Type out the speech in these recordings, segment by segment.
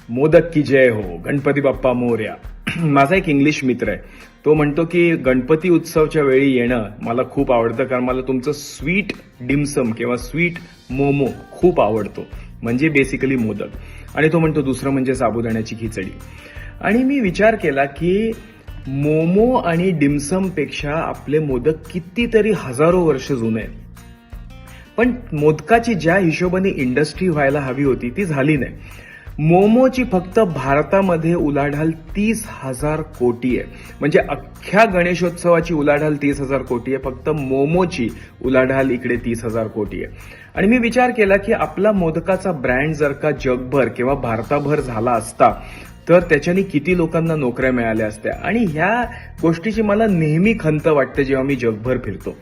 मोदक की जय हो, गणपती बाप्पा मोरया. माझा एक इंग्लिश मित्र आहे. तो म्हणतो की गणपती उत्सवच्या वेळी येणं मला खूप आवडतं, कारण मला तुमचं स्वीट डिमसम किंवा स्वीट मोमो खूप आवडतो. म्हणजे बेसिकली मोदक. आणि तो म्हणतो दुसरं म्हणजे साबुदाण्याची खिचडी. आणि मी विचार केला की मोमो आणि डिमसम पेक्षा आपले मोदक कितीतरी हजारो वर्ष जुने आहेत. पण मोदकाची ज्या हिशोबाने इंडस्ट्री व्हायला हवी होती ती झाली नाही. मोमोची फक्त भारतामध्ये उलाढाल 30,000 कोटी आहे. म्हणजे अख्ख्या गणेशोत्सवाची उलाढाल 30,000 कोटी आहे, फक्त मोमोची उलाढाल इकडे 30,000 कोटी आहे. आणि मी विचार केला की आपला मोदकाचा ब्रँड जर का जगभर किंवा भारताभर झाला असता तर त्याच्याने किती लोकांना नोकऱ्या मिळाल्या असत्या. आणि ह्या गोष्टीची मला नेहमी खंत वाटते जेव्हा मी जगभर फिरतो.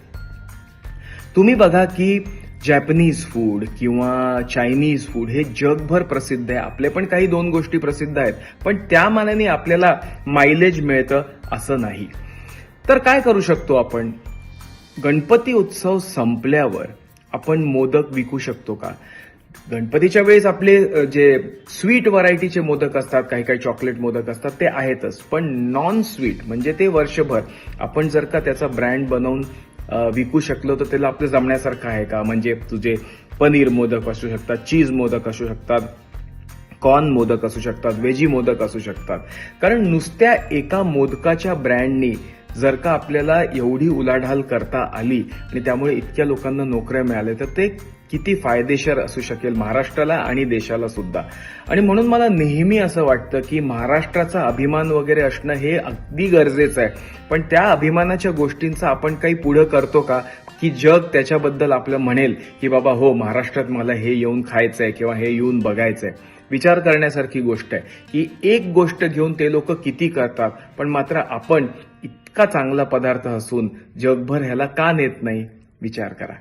तुम्ही बघा की जॅपनीज फूड किंवा चायनीज फूड हे जगभर प्रसिद्ध आहे. आपले पण काही दोन गोष्टी प्रसिद्ध आहेत, पण त्या मानाने आपल्याला मायलेज मिळतं असं नाही. तर काय करू शकतो आपण? गणपती उत्सव संपल्यावर आपण मोदक विकू शकतो का? गणपतीच्या वेळेस आपले जे स्वीट व्हरायटीचे मोदक असतात, काही काही चॉकलेट मोदक असतात ते आहेतच, पण नॉन स्वीट म्हणजे ते वर्षभर आपण जर का त्याचा ब्रँड बनवून विकू शकलो तर त्याला आपलं जमण्यासारखं आहे का? म्हणजे तुझे पनीर मोदक असू शकतात, चीज मोदक असू शकतात, कॉर्न मोदक असू शकतात, वेजी मोदक असू शकतात. कारण नुसत्या एका मोदकाच्या ब्रँडनी जर का आपल्याला एवढी उलाढाल करता आली आणि त्यामुळे इतक्या लोकांना नोकऱ्या मिळाल्या तर ते किती फायदेशीर असू शकेल महाराष्ट्राला आणि देशाला सुद्धा. आणि म्हणून मला नेहमी असं वाटतं की महाराष्ट्राचा अभिमान वगैरे असणं हे अगदी गरजेचं आहे, पण त्या अभिमानाच्या गोष्टींचा आपण काही पुढं करतो का की जग त्याच्याबद्दल आपलं म्हणेल की बाबा हो महाराष्ट्रात मला हे येऊन खायचंय किंवा हे येऊन बघायचंय. विचार करण्यासारखी गोष्ट आहे की एक गोष्ट घेऊन ते लोक किती करतात, पण मात्र आपण इतका चांगला पदार्थ असून जगभर ह्याला का नेत नाही? विचार करा.